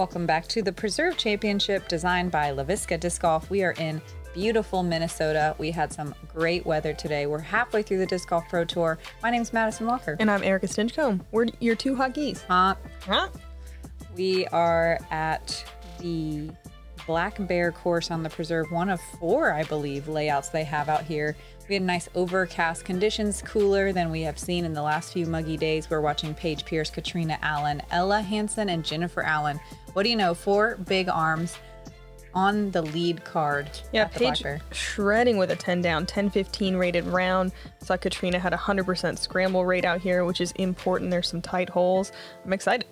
Welcome back to the Preserve Championship designed by LaVisca Disc Golf. We are in beautiful Minnesota. We had some great weather today. We're halfway through the Disc Golf Pro Tour. My name's Madison Walker. And I'm Erika Stinchcomb. We're your two hot geese. Huh? We are at the Black Bear course on the Preserve, one of 4, I believe, layouts they have out here. We had nice overcast conditions, cooler than we have seen in the last few muggy days. We're watching Paige Pierce, Katrina Allen, Ella Hansen, and Jennifer Allen. What do you know? 4 big arms on the lead card. Yeah, at the Paige Black Bear. Shredding with a 10 down, 10-15 rated round. Saw Katrina had a 100% scramble rate out here, which is important. There's some tight holes. I'm excited.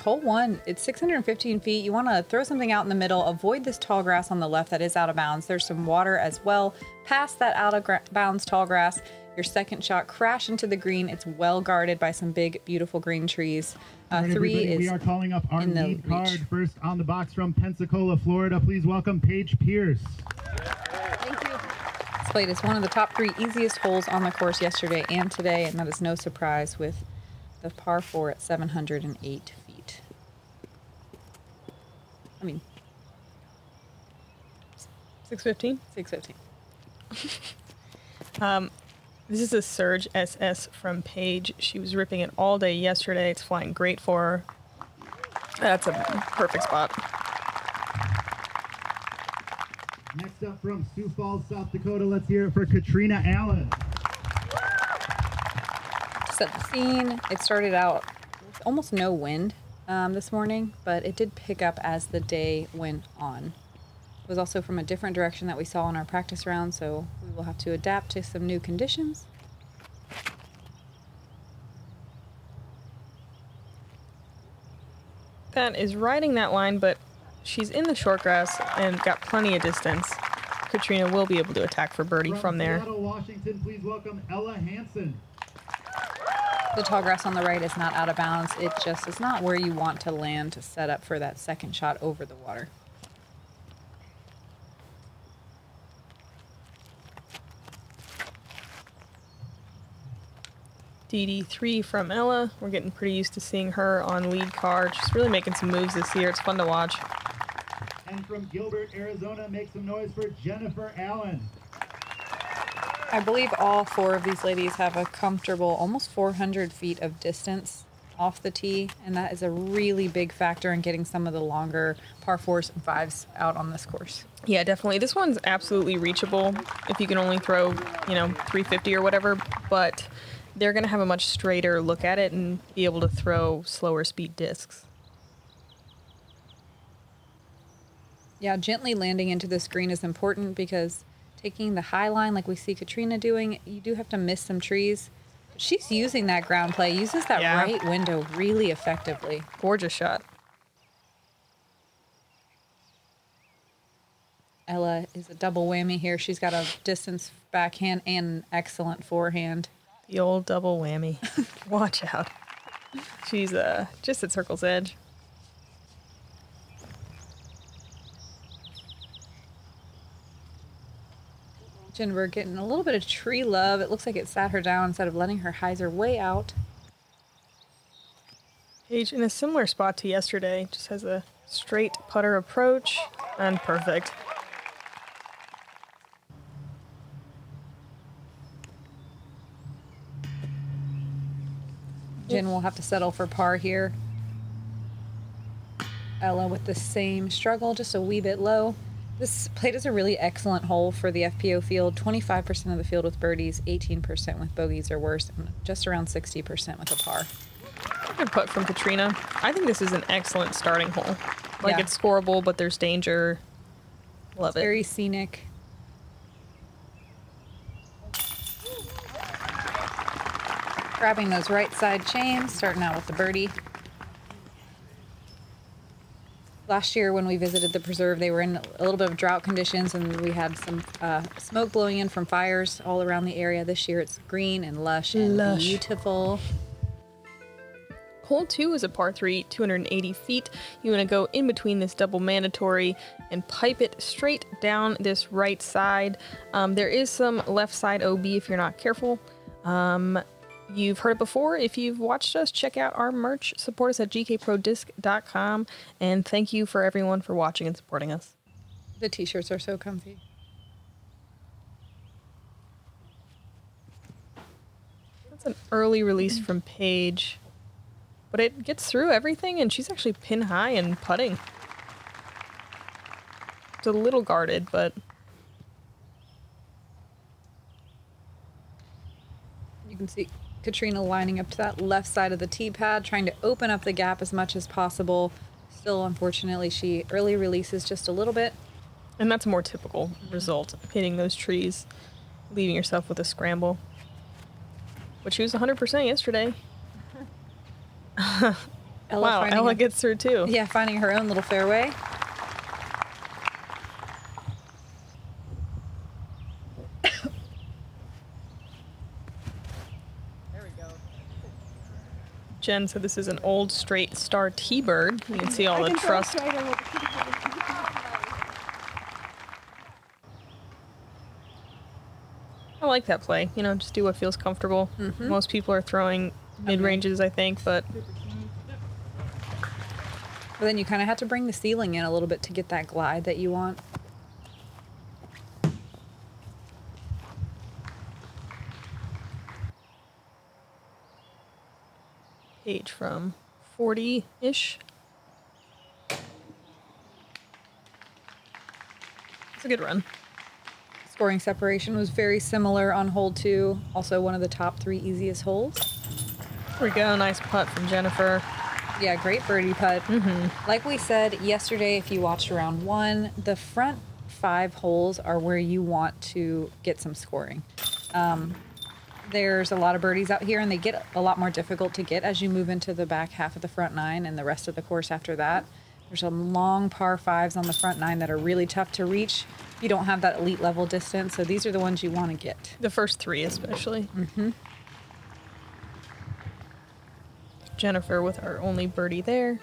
Hole 1, it's 615 feet. You want to throw something out in the middle. Avoid this tall grass on the left that is out of bounds. There's some water as well. Past that out of bounds tall grass, your second shot crash into the green. It's well guarded by some big, beautiful green trees. 3 is we are calling up our lead card. reach. First on the box from Pensacola, Florida. Please welcome Paige Pierce. Thank you. This played is one of the top 3 easiest holes on the course yesterday and today, and that is no surprise with the par 4 at 708 feet. I mean, 615? 615. This is a Surge SS from Paige. She was ripping it all day yesterday. It's flying great for her. That's a perfect spot. Next up from Sioux Falls, South Dakota, let's hear it for Katrina Allen. To set the scene, it started out with almost no wind this morning, but it did pick up as the day went on. It was also from a different direction that we saw in our practice round, so we will have to adapt to some new conditions. Pat is riding that line, but she's in the short grass and got plenty of distance. Katrina will be able to attack for birdie from there. Seattle, Washington, please welcome Ella Hansen. The tall grass on the right is not out of bounds. It just is not where you want to land to set up for that second shot over the water. DD3 from Ella. We're getting pretty used to seeing her on lead card. She's really making some moves this year. It's fun to watch. And from Gilbert, Arizona, make some noise for Jennifer Allen. I believe all 4 of these ladies have a comfortable almost 400 feet of distance off the tee, and that is a really big factor in getting some of the longer par 4s and 5s out on this course. Yeah, definitely. This one's absolutely reachable if you can only throw, 350 or whatever, but they're going to have a much straighter look at it and be able to throw slower speed discs. Yeah, gently landing into this green is important because taking the high line like we see Katrina doing, you do have to miss some trees. She's using that ground play, uses that right window really effectively. Gorgeous shot. Ella is a double whammy here. She's got a distance backhand and an excellent forehand. The old double whammy. Watch out. She's just at circle's edge. Jennifer getting a little bit of tree love. It looks like it sat her down instead of letting her hyzer way out. Paige in a similar spot to yesterday. Just has a straight putter approach and perfect. Jen will have to settle for par here. Ella with the same struggle, just a wee bit low. This plate is a really excellent hole for the FPO field. 25% of the field with birdies, 18% with bogeys or worse, and just around 60% with a par. Good putt from Katrina. I think this is an excellent starting hole. It's scoreable, but there's danger. Love it. Very scenic. Grabbing those right side chains, starting out with the birdie. Last year when we visited the preserve, they were in a little bit of drought conditions and we had some smoke blowing in from fires all around the area. This year it's green and lush and beautiful. Hole 2 is a par 3, 280 feet. You want to go in between this double mandatory and pipe it straight down this right side. There is some left side OB if you're not careful. You've heard it before. If you've watched us, check out our merch. Support us at gkprodisc.com. And thank you for everyone for watching and supporting us. The t-shirts are so comfy. That's an early release from Paige. But it gets through everything, and she's actually pin high and putting. It's a little guarded, but... You can see Katrina lining up to that left side of the tee pad, trying to open up the gap as much as possible. Still, unfortunately, she early releases just a little bit. And that's a more typical result, hitting those trees, leaving yourself with a scramble. But she was 100% yesterday. Wow, Ella gets through too. Yeah, finding her own little fairway. Jen said this is an old straight star T-bird. You can see all the trust. I like that play. You know, just do what feels comfortable. Most people are throwing mid-ranges, I think, but then you kind of have to bring the ceiling in a little bit to get that glide that you want. Paige from 40-ish. It's a good run. Scoring separation was very similar on hole 2. Also one of the top 3 easiest holes. There we go. Nice putt from Jennifer. Yeah, great birdie putt. Like we said yesterday, if you watched round 1, the front 5 holes are where you want to get some scoring. There's a lot of birdies out here, and they get a lot more difficult to get as you move into the back half of the front 9 and the rest of the course after that. There's some long par 5s on the front 9 that are really tough to reach. You don't have that elite level distance, so these are the ones you want to get. The first 3 especially. Jennifer with our only birdie there.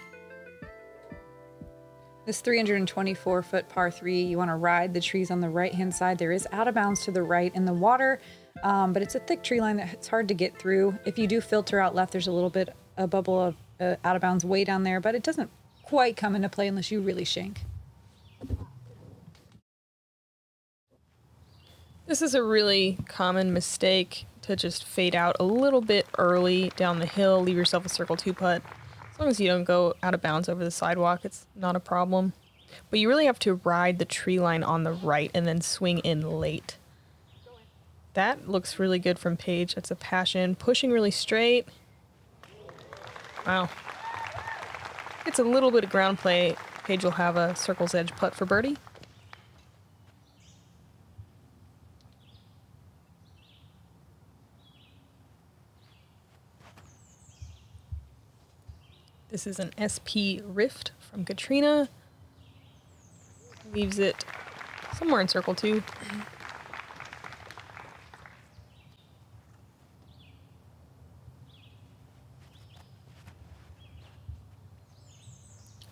This 324-foot par 3, you want to ride the trees on the right-hand side. There is out of bounds to the right in the water, but it's a thick tree line that it's hard to get through. If you do filter out left, there's a little bit a bubble of out of bounds way down there, but it doesn't quite come into play unless you really shank. This is a really common mistake, to just fade out a little bit early down the hill, leave yourself a circle 2 putt. As long as you don't go out of bounds over the sidewalk, it's not a problem. But you really have to ride the tree line on the right and then swing in late. That looks really good from Paige. That's a passion. Pushing really straight. Wow. It's a little bit of ground play. Paige will have a circle's edge putt for birdie. This is an SP Rift from Katrina. Leaves it somewhere in circle 2.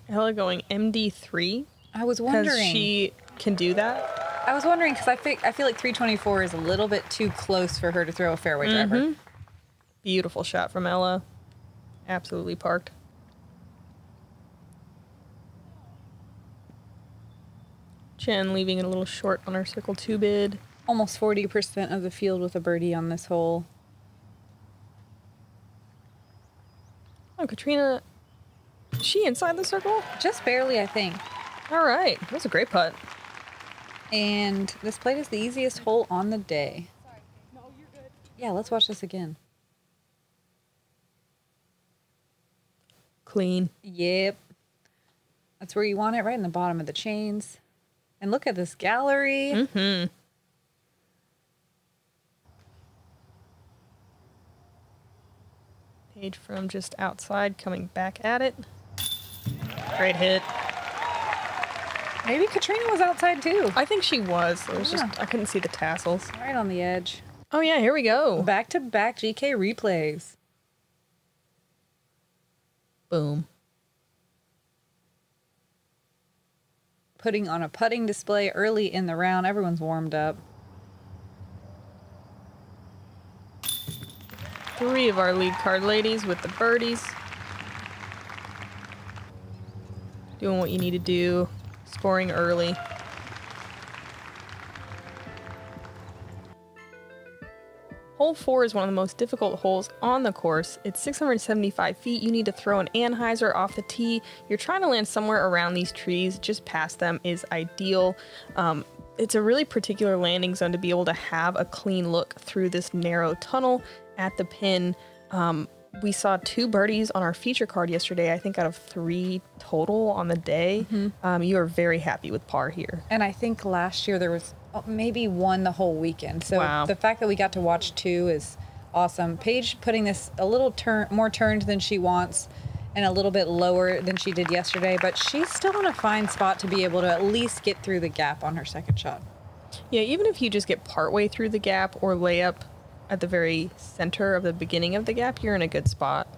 Ella going MD3. I was wondering. Because she can do that. I was wondering because I feel like 324 is a little bit too close for her to throw a fairway driver. Beautiful shot from Ella. Absolutely parked. Jen leaving it a little short on our circle 2 bid. Almost 40% of the field with a birdie on this hole. Oh, Katrina, is she inside the circle? Just barely, I think. All right, that was a great putt. And this plate is the easiest hole on the day. Sorry. No, you're good. Yeah, let's watch this again. Clean. Yep. That's where you want it, right in the bottom of the chains. And look at this gallery. Paige from just outside coming back at it. Great hit. Maybe Katrina was outside too. I think she was. It was just, I couldn't see the tassels. Right on the edge. Oh yeah, here we go. Back-to-back GK replays. Boom. Putting on a putting display early in the round. Everyone's warmed up. 3 of our lead card ladies with the birdies. Doing what you need to do, scoring early. Hole 4 is one of the most difficult holes on the course. It's 675 feet. You need to throw an anhyzer off the tee. You're trying to land somewhere around these trees. Just past them is ideal. It's a really particular landing zone to be able to have a clean look through this narrow tunnel at the pin. We saw 2 birdies on our feature card yesterday, I think out of 3 total on the day. You are very happy with par here. And I think last year there was maybe 1 the whole weekend. So wow. The fact that we got to watch 2 is awesome. Paige putting this a little more turned than she wants and a little bit lower than she did yesterday, but she's still in a fine spot to be able to at least get through the gap on her second shot. Yeah, even if you just get partway through the gap or lay up at the very center of the beginning of the gap, you're in a good spot.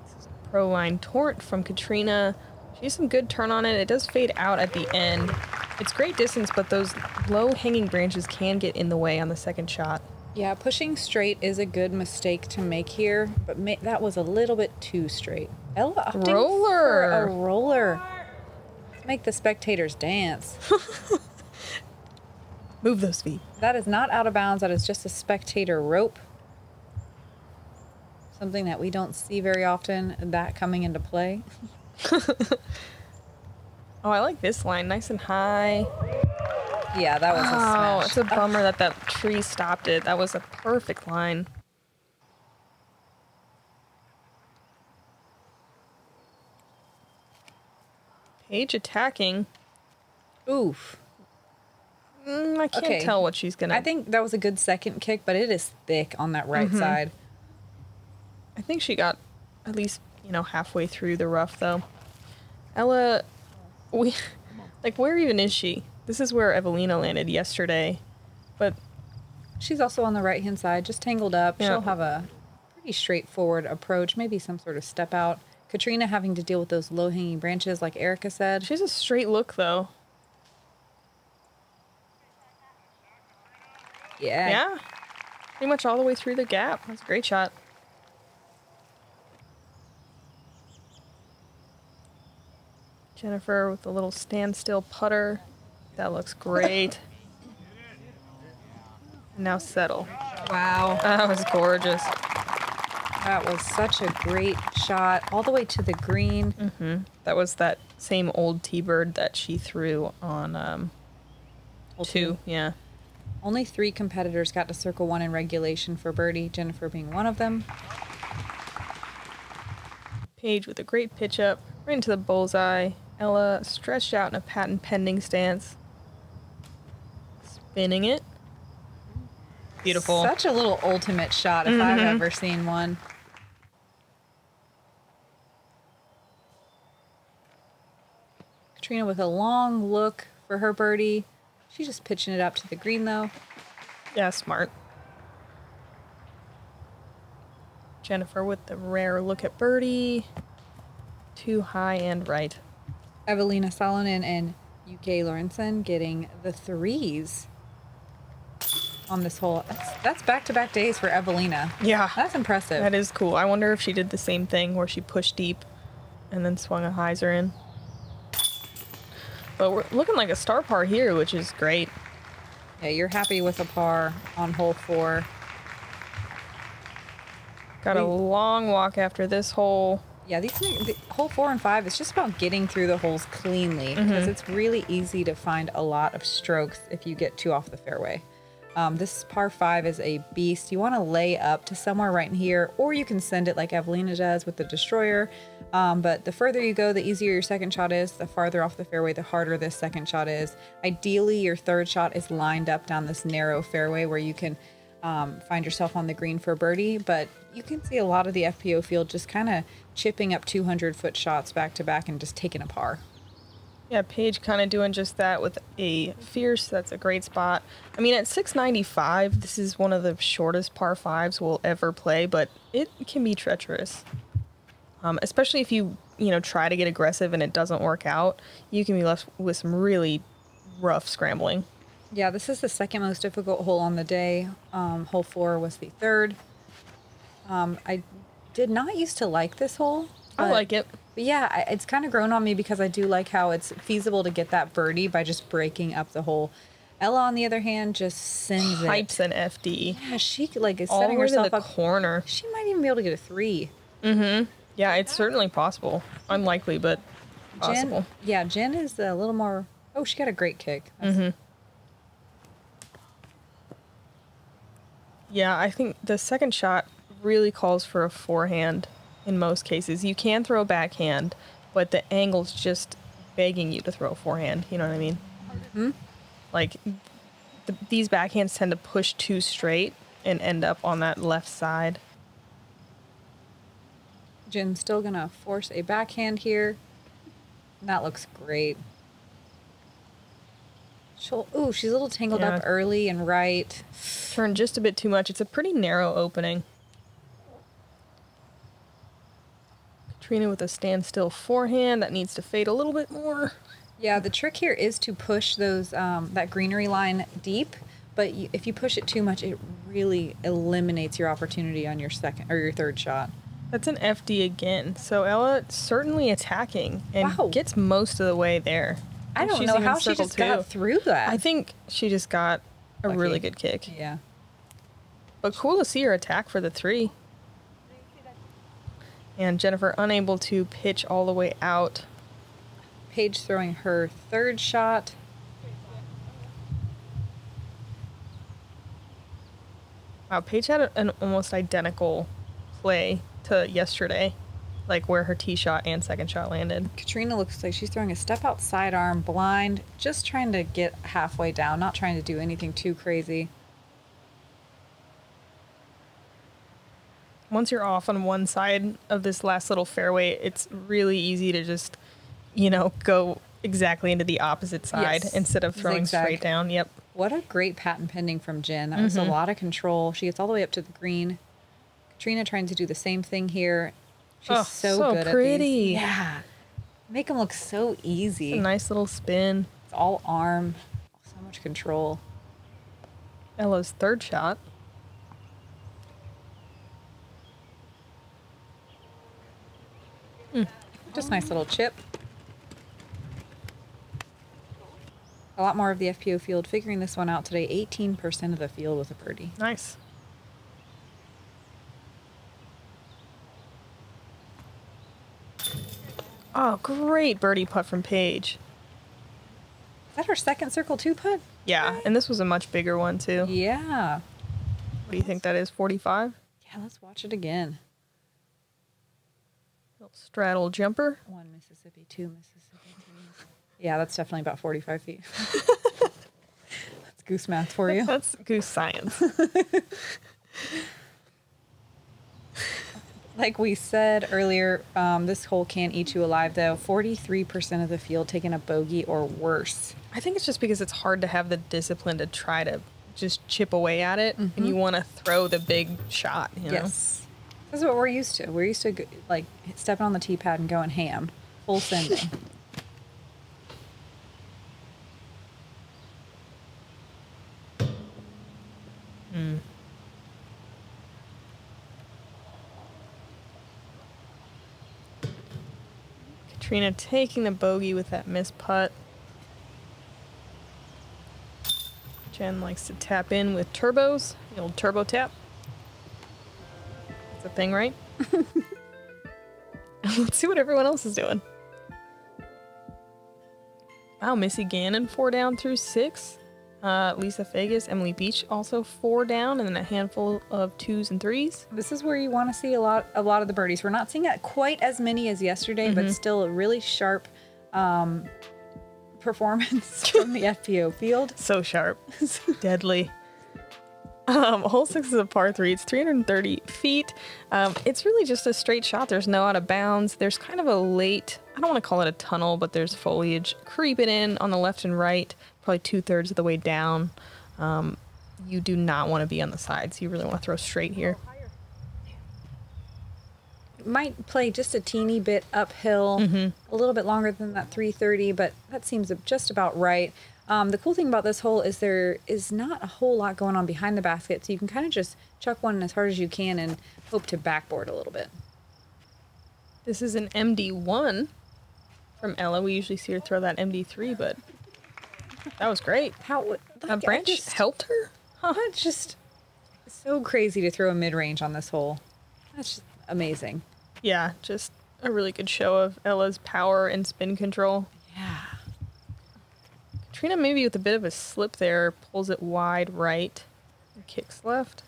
This is a pro line torrent from Katrina. She has some good turn on it. It does fade out at the end. It's great distance, but those low hanging branches can get in the way on the second shot. Yeah, pushing straight is a good mistake to make here, but that was a little bit too straight. Ella opting for a roller. Let's make the spectators dance. Move those feet. That is not out of bounds. That is just a spectator rope. Something that we don't see very often, that coming into play. Oh, I like this line. Nice and high. Yeah, that was a smash. It's a bummer that tree stopped it. That was a perfect line. Paige attacking. Oof. I can't tell what she's gonna. I think that was a good second kick, but it is thick on that right side. I think she got at least, halfway through the rough though. Ella, where even is she? This is where Evelina landed yesterday, but she's also on the right hand side, just tangled up. Yeah. She'll have a pretty straightforward approach, maybe some sort of step out. Katrina having to deal with those low hanging branches, like Erika said. She has a straight look though. Yeah. Pretty much all the way through the gap. That's a great shot. Jennifer with a little standstill putter. That looks great. And now settle. Wow. That was gorgeous. That was such a great shot, all the way to the green. That was that same old T-bird that she threw on hole 2. Yeah. Only 3 competitors got to circle 1 in regulation for birdie, Jennifer being one of them. Paige with a great pitch up, right into the bullseye. Ella stretched out in a patent pending stance. Spinning it. Beautiful. Such a little ultimate shot if I've ever seen one. Katrina with a long look for her birdie. She's just pitching it up to the green though. Yeah, smart. Jennifer with the rare look at birdie. Too high and right. Evelina Salonen and UK Lorenzen getting the 3s on this hole. That's back-to-back days for Evelina. Yeah. That's impressive. That is cool. I wonder if she did the same thing where she pushed deep and then swung a hyzer in. But we're looking like a star par here, which is great. Yeah, you're happy with a par on hole 4. Got a long walk after this hole. Yeah, hole 4 and 5 is just about getting through the holes cleanly because it's really easy to find a lot of strokes if you get 2 off the fairway. This par 5 is a beast. You want to lay up to somewhere right in here, or you can send it like Evelina does with the destroyer. But the further you go, the easier your second shot is. The farther off the fairway, the harder this second shot is. Ideally, your third shot is lined up down this narrow fairway where you can find yourself on the green for birdie. But you can see a lot of the FPO field just kind of chipping up 200-foot shots back to back and just taking a par. Yeah, Paige kind of doing just that with a Fierce. That's a great spot. I mean, at 695, this is one of the shortest par 5s we'll ever play, but it can be treacherous. Especially if you try to get aggressive and it doesn't work out, you can be left with some really rough scrambling. Yeah, this is the second most difficult hole on the day. Hole 4 was the third. I did not used to like this hole. I like it. But yeah, it's kind of grown on me because I do like how it's feasible to get that birdie by just breaking up the hole. Ella, on the other hand, just sends Pipes it. an FD. Yeah, she like is All setting the way to herself the up. corner. She might even be able to get a 3. Yeah, it's certainly possible. Unlikely, but possible. Jen is a little more. Oh, she got a great kick. Yeah, I think the second shot really calls for a forehand in most cases. You can throw a backhand, but the angle's just begging you to throw a forehand. You know what I mean? Like, these backhands tend to push too straight and end up on that left side. Jen's still gonna force a backhand here. And that looks great. Ooh, she's a little tangled up early and right. Turned just a bit too much. It's a pretty narrow opening. Katrina with a standstill forehand. That needs to fade a little bit more. Yeah, the trick here is to push those that greenery line deep, but if you push it too much, it really eliminates your opportunity on your second or your third shot. That's an FD again. So Ella certainly attacking and gets most of the way there. I don't know how she just got through that. I think she just got a really good kick. Yeah. But cool to see her attack for the 3. And Jennifer unable to pitch all the way out. Paige throwing her third shot. Wow, Paige had an almost identical play to yesterday, like where her tee shot and second shot landed. Katrina looks like she's throwing a step out sidearm, blind, just trying to get halfway down, not trying to do anything too crazy. Once you're off on one side of this last little fairway, it's really easy to just, you know, go exactly into the opposite side instead of throwing straight down. Yep. What a great patent pending from Jen. That was a lot of control. She gets all the way up to the green. Katrina trying to do the same thing here. She's so good pretty. at these. Yeah. Make them look so easy. It's a nice little spin. It's all arm. So much control. Ella's third shot. Just nice little chip. A lot more of the FPO field figuring this one out today. 18% of the field with a birdie. Nice. Oh, great birdie putt from Paige. Is that her second circle 2 putt? Yeah, and this was a much bigger one too. Yeah. What do you think that is, 45? Yeah, let's watch it again. Little straddle jumper. 1 Mississippi, 2 Mississippi, 3. Yeah, that's definitely about 45 feet. That's goose math for you. That's goose science. Like we said earlier, this hole can't eat you alive, though. 43% of the field taking a bogey or worse. I think it's just because it's hard to have the discipline to try to just chip away at it, and you want to throw the big shot, you know? Yes. This is what we're used to. We're used to, like, stepping on the tee pad and going ham. Full sending. Katrina taking the bogey with that missed putt. Jen likes to tap in with turbos, the old turbo tap. That's a thing, right? Let's see what everyone else is doing. Wow, Missy Gannon 4 down through 6. Lisa Vegas, Emily Beach also 4 down, and then a handful of 2s and 3s. This is where you want to see a lot of the birdies. We're not seeing quite as many as yesterday, but still a really sharp performance from the FPO field. So sharp. Deadly. Hole 6 is a par 3. It's 330 feet. It's really just a straight shot. There's no out of bounds. There's kind of a late, I don't want to call it a tunnel, but there's foliage creeping in on the left and right, probably 2/3 of the way down. You do not want to be on the sides. You really want to throw straight here. Might play just a teeny bit uphill, a little bit longer than that 330, but that seems just about right. The cool thing about this hole is there is not a whole lot going on behind the basket, so you can kind of just chuck one as hard as you can and hope to backboard a little bit. This is an MD1 from Ella. We usually see her throw that MD3, but that was great. A branch helped her? Huh. That's just so crazy to throw a mid-range on this hole. That's just amazing. Yeah, just a really good show of Ella's power and spin control. Yeah. Katrina, maybe with a bit of a slip there, pulls it wide right and kicks left.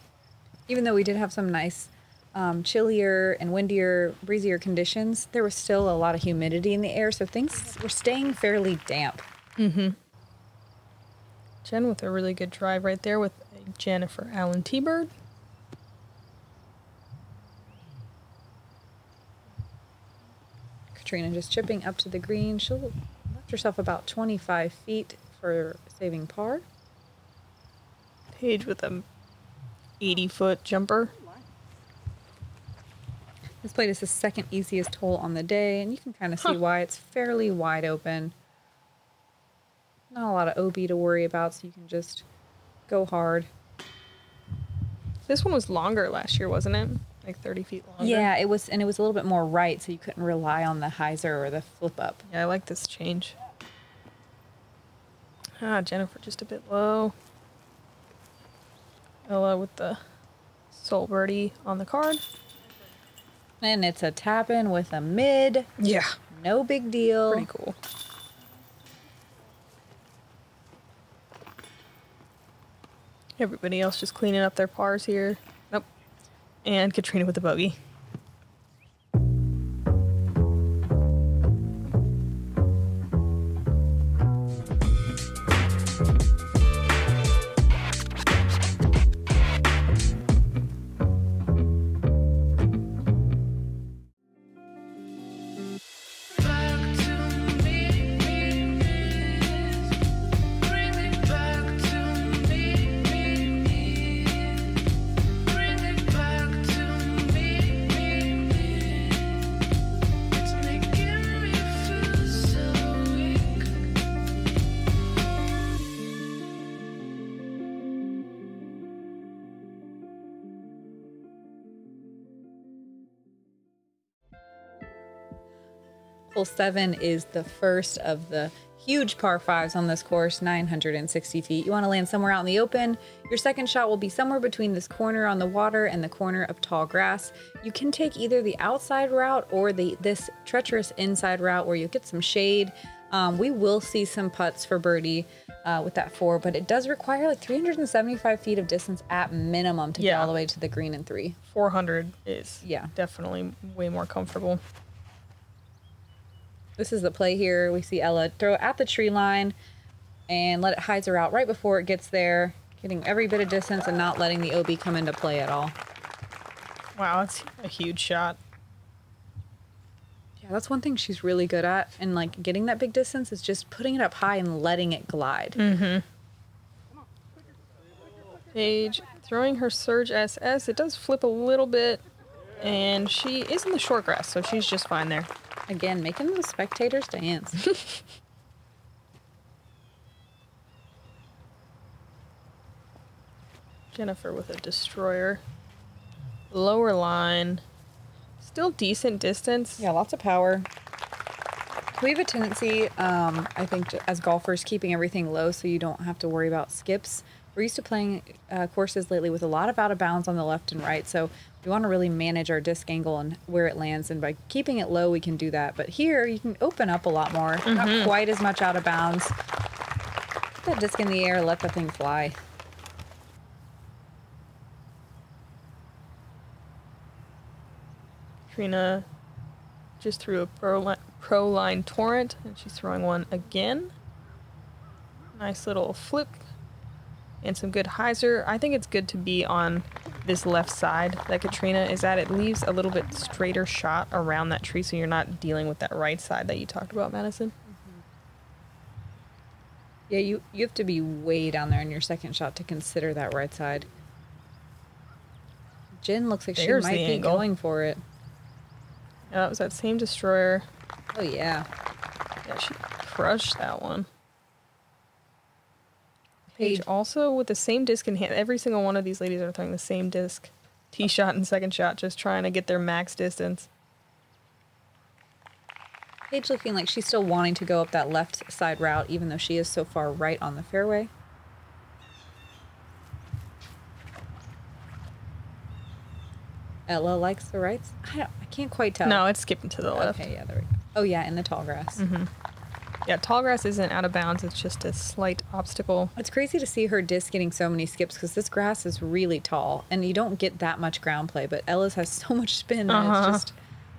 Even though we did have some nice chillier and windier, breezier conditions, there was still a lot of humidity in the air, so things were staying fairly damp. Mm-hmm. Jen with a really good drive right there with a Jennifer Allen T-Bird. Katrina just chipping up to the green. She'll left herself about 25 feet for saving par. Paige with a 80-foot jumper. This plate is the second easiest hole on the day, and you can kind of see why. It's fairly wide open. Not a lot of OB to worry about, so you can just go hard. This one was longer last year, wasn't it? Like 30 feet longer. Yeah, it was, and it was a little bit more right, so you couldn't rely on the hyzer or the flip up. Yeah, I like this change. Jennifer just a bit low. Ella with the soul birdie on the card. And it's a tap-in with a mid. Yeah. No big deal. Pretty cool. Everybody else just cleaning up their pars here. Nope. And Katrina with the bogey. Hole 7 is the first of the huge par 5s on this course, 960 feet. You want to land somewhere out in the open. Your second shot will be somewhere between this corner on the water and the corner of tall grass. You can take either the outside route or this treacherous inside route where you get some shade. We will see some putts for birdie with that 4, but it does require like 375 feet of distance at minimum to get all the way to the green in 3. 400 is definitely way more comfortable. This is the play here. We see Ella throw at the tree line and let it hyzer out right before it gets there, getting every bit of distance and not letting the OB come into play at all. Wow, that's a huge shot. Yeah, that's one thing she's really good at, and like getting that big distance is just putting it up high and letting it glide. Mm-hmm. Paige throwing her Surge SS. It does flip a little bit, and she is in the short grass, so she's just fine there. Again, making the spectators dance. Jennifer with a destroyer. Lower line. Still decent distance. Yeah, lots of power. We have a tendency, I think, as golfers, keeping everything low so you don't have to worry about skips. We're used to playing courses lately with a lot of out of bounds on the left and right, so we want to really manage our disc angle and where it lands, and by keeping it low, we can do that. But here, you can open up a lot more. Not quite as much out of bounds. Put that disc in the air, let the thing fly. Katrina just threw a pro line torrent, and she's throwing one again. Nice little flip and some good hyzer. I think it's good to be on this left side that Katrina is at. It leaves a little bit straighter shot around that tree, so you're not dealing with that right side that you talked about, Madison. Yeah, you have to be way down there in your second shot to consider that right side. Jen looks like There's she might be going for it. Yeah, that was that same destroyer. Oh, yeah. Yeah, she crushed that one. Paige also with the same disc in hand. Every single one of these ladies are throwing the same disc. Tee shot and second shot, just trying to get their max distance. Paige looking like she's still wanting to go up that left side route, even though she is so far right on the fairway. Ella likes the rights. I can't quite tell. No, it's skipping to the left. Okay, yeah, there we go. Oh yeah, in the tall grass. Mm-hmm. Yeah, tall grass isn't out of bounds. It's just a slight obstacle. It's crazy to see her disc getting so many skips because this grass is really tall and you don't get that much ground play, but Ella's has so much spin that it's just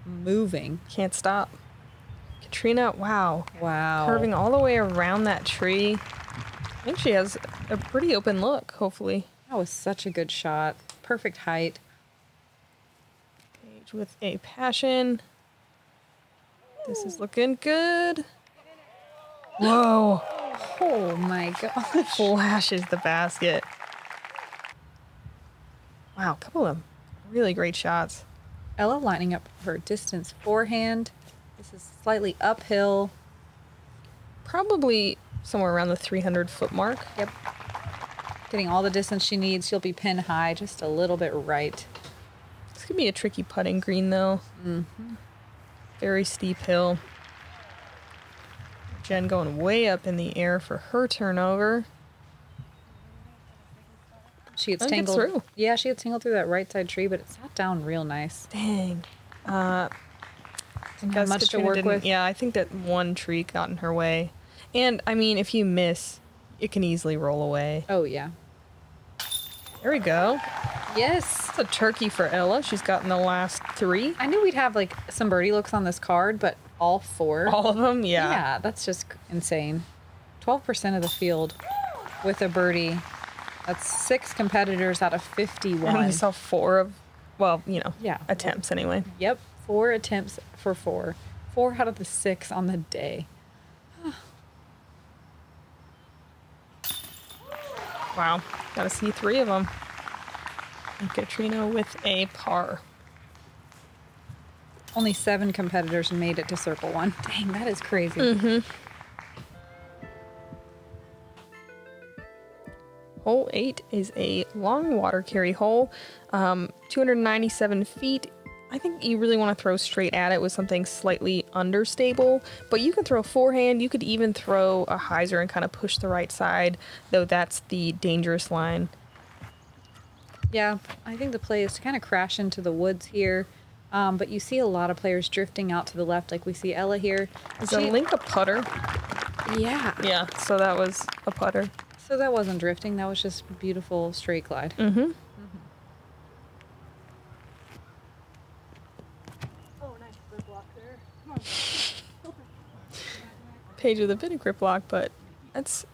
moving. Can't stop. Katrina, wow. Wow. Curving all the way around that tree. I think she has a pretty open look, hopefully. That was such a good shot. Perfect height. Paige with a passion. This is looking good. Whoa. Oh my gosh. Flashes the basket. Wow, a couple of really great shots. Ella lining up her distance forehand. This is slightly uphill. Probably somewhere around the 300-foot mark. Yep. Getting all the distance she needs. She'll be pin high, just a little bit right. This could be a tricky putting green, though. Mm-hmm. Very steep hill. Jen going way up in the air for her turnover. She gets Gets tangled through. Yeah, she gets tangled through that right side tree, but it sat down real nice. Dang. Didn't have much to Katrina work didn't- with. Yeah, I think that one tree got in her way. And, I mean, if you miss, it can easily roll away. Oh yeah. There we go. Yes. That's a turkey for Ella. She's gotten the last 3. I knew we'd have like some birdie looks on this card, but all 4. All of them? Yeah. Yeah, that's just insane. 12% of the field with a birdie. That's 6 competitors out of 51. And we saw 4 of, well, you know, Yeah. attempts anyway. Yep, 4 attempts for 4. 4 out of the 6 on the day. Wow. Gotta see 3 of them. And Katrina with a par. Only 7 competitors made it to Circle 1. Dang, that is crazy. Mm-hmm. Hole 8 is a long water carry hole, 297 feet. I think you really want to throw straight at it with something slightly understable, but you can throw forehand. You could even throw a hyzer and kind of push the right side, though that's the dangerous line. Yeah, I think the play is to kind of crash into the woods here, but you see a lot of players drifting out to the left, like we see Ella here. Is a link a putter? Yeah. Yeah, so that was a putter. So that wasn't drifting. That was just beautiful straight glide. Mm-hmm. Paige with a bit of grip lock, but that's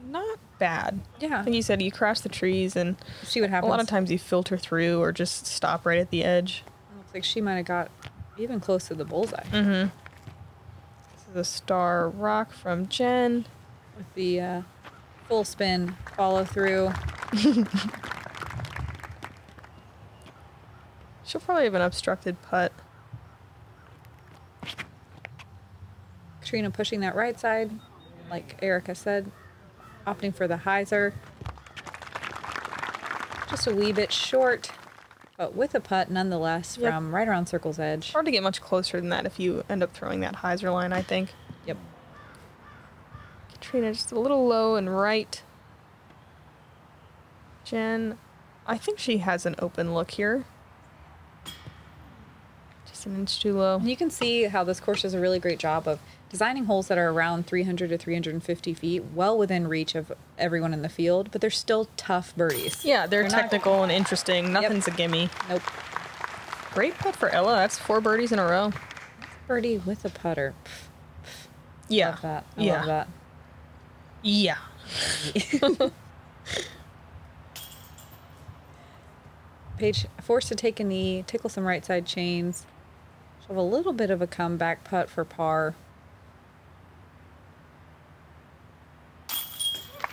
not bad. Yeah. I think you said you crash the trees and See what a happens. lot of times you filter through or just stop right at the edge. Looks like she might have got even close to the bullseye Mm-hmm. This is a star rock from Jen. with the full spin follow through. She'll probably have an obstructed putt. Katrina pushing that right side, like Erika said, opting for the hyzer. Just a wee bit short, but with a putt nonetheless Yep. from right around circle's edge. Hard to get much closer than that if you end up throwing that hyzer line, I think. Yep. Katrina just a little low and right. Jen, I think she has an open look here. Just an inch too low. And you can see how this course does a really great job of designing holes that are around 300 to 350 feet, well within reach of everyone in the field, but they're still tough birdies. Yeah, they're not- technical and interesting. Nothing's a gimme. Nope. Great putt for Ella. That's 4 birdies in a row. Birdie with a putter. Yeah. Love that. I Yeah. love that. Yeah. Paige forced to take a knee, tickle some right side chains. She'll have a little bit of a comeback putt for par.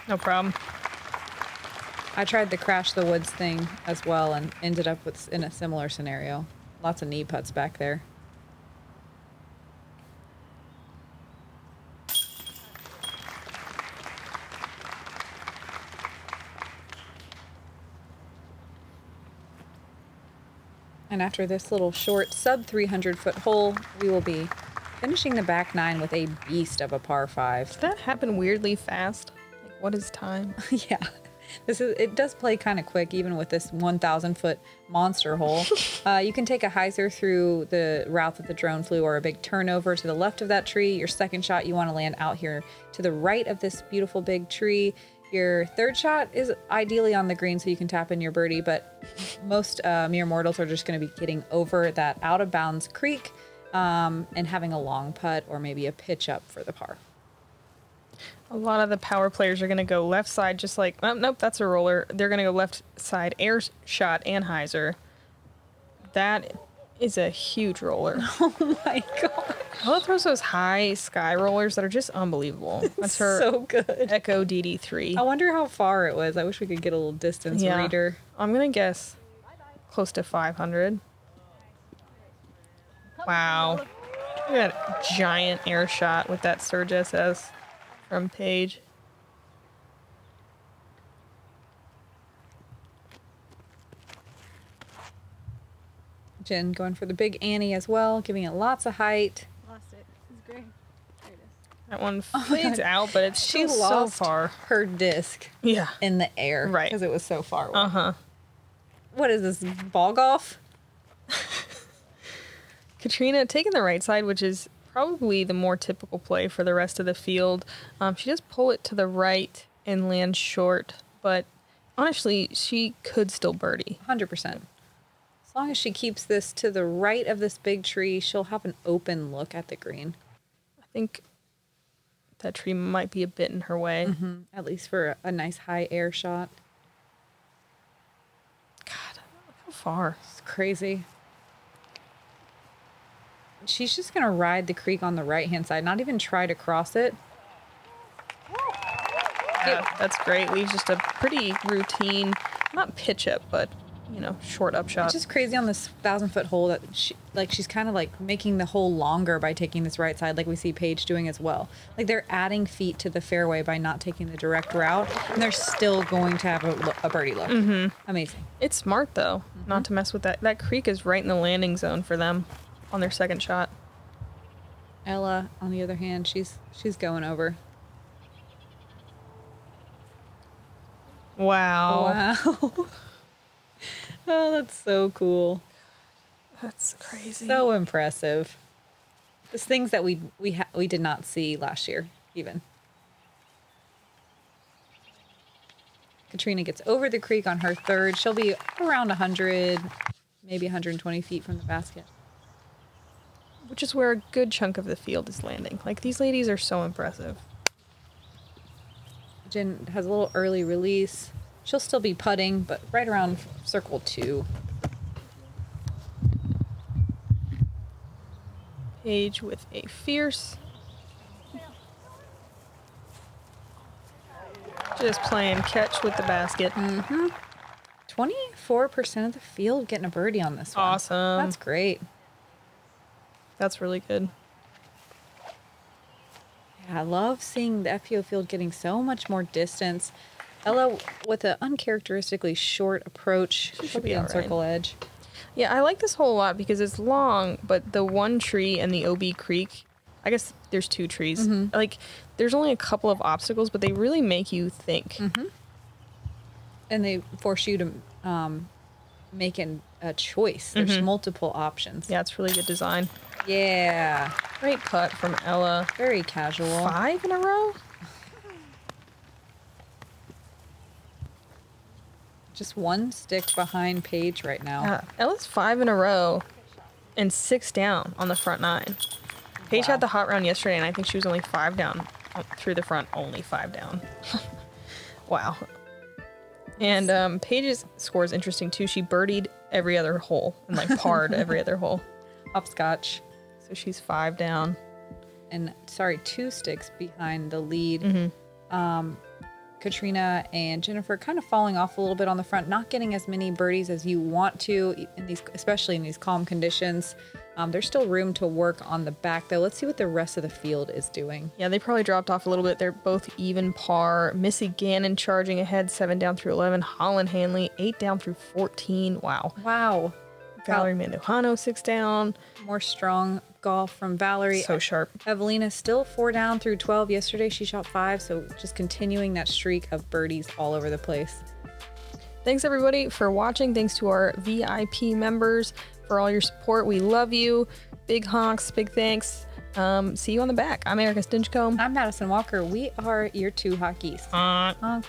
No problem. I tried the crash the woods thing as well and ended up with in a similar scenario. Lots of knee putts back there. And after this little short sub 300-foot hole, we will be finishing the back 9 with a beast of a par 5. Does that happen weirdly fast? Like, what is time? Yeah. It does play kind of quick, even with this 1,000-foot monster hole. You can take a hyzer through the route that the drone flew, or a big turnover to the left of that tree. Your second shot, you want to land out here to the right of this beautiful big tree. Your third shot is ideally on the green, so you can tap in your birdie, but most mere mortals are just going to be getting over that out-of-bounds creek and having a long putt or maybe a pitch up for the par. A lot of the power players are going to go left side, just like, oh, nope, that's a roller. They're going to go left side air shot and hyzer. That is a huge roller. Oh my god. Ella throws those high sky rollers that are just unbelievable. That's her so good. Echo DD3. I wonder how far it was. I wish we could get a little distance reader. I'm going to guess close to 500. Wow. Look at that giant air shot with that Surge SS. From Paige. Jen going for the big Annie as well, giving it lots of height. Lost it. It's great. There it is. That one fades out, but it's She still so lost far. her disc in the air. Right. Because it was so far away. Uh-huh. What is this, ball golf? Katrina taking the right side, which is probably the more typical play for the rest of the field. She does pull it to the right and land short, but honestly, she could still birdie. 100%. As long as she keeps this to the right of this big tree, she'll have an open look at the green. I think that tree might be a bit in her way. At least for a nice high air shot. God, look how far. It's crazy. She's just going to ride the creek on the right-hand side, not even try to cross it. Yeah, that's great. Leaves just a pretty routine, not pitch up, but, you know, short up shot. It's just crazy on this 1,000-foot hole that she's kind of like making the hole longer by taking this right side, like we see Paige doing as well. Like they're adding feet to the fairway by not taking the direct route, and they're still going to have a birdie look. Amazing. It's smart, though, not to mess with that. That creek is right in the landing zone for them on their second shot. Ella, on the other hand, she's going over. Wow. Wow. Oh, that's so cool. That's crazy. So impressive. There's things that we did not see last year, even. Katrina gets over the creek on her third. She'll be around 100, maybe 120 feet from the basket. Which is where a good chunk of the field is landing. Like, these ladies are so impressive. Jen has a little early release. She'll still be putting, but right around circle 2. Paige with a fierce. Just playing catch with the basket. 24% of the field getting a birdie on this one. Awesome. That's great. That's really good. Yeah, I love seeing the FPO field getting so much more distance. Ella, with an uncharacteristically short approach, she'll be on circle edge. Yeah, I like this hole a lot because it's long, but the one tree and the OB Creek, I guess there's 2 trees. Like, there's only a couple of obstacles, but they really make you think. And they force you to make a choice. There's multiple options. Yeah, it's really good design. Yeah. Great putt from Ella. Very casual. 5 in a row? Just one stick behind Paige right now. Yeah, Ella's 5 in a row and 6 down on the front 9. Paige had the hot round yesterday, and I think she was only 5 down through the front, only 5 down. Wow. And Paige's score is interesting, too. She birdied every other hole and, like, parred every other hole. Hopscotch. So she's 5 down. And, 2 sticks behind the lead. Katrina and Jennifer kind of falling off a little bit on the front, not getting as many birdies as you want to, especially in these calm conditions. There's still room to work on the back, though. Let's see what the rest of the field is doing. Yeah, they probably dropped off a little bit. They're both even par. Missy Gannon charging ahead, 7 down through 11. Holland Hanley, 8 down through 14. Wow. Wow. Valerie Mandujano 6 down. More strong golf from Valerie. So sharp. Evelina still 4 down through 12. Yesterday she shot 5, so just continuing that streak of birdies all over the place. Thanks everybody for watching. Thanks to our VIP members for all your support. We love you. Big honks, big thanks. See you on the back. I'm Erika Stinchcomb. I'm Madison Walker. We are your 2 Hot Geese. Honk.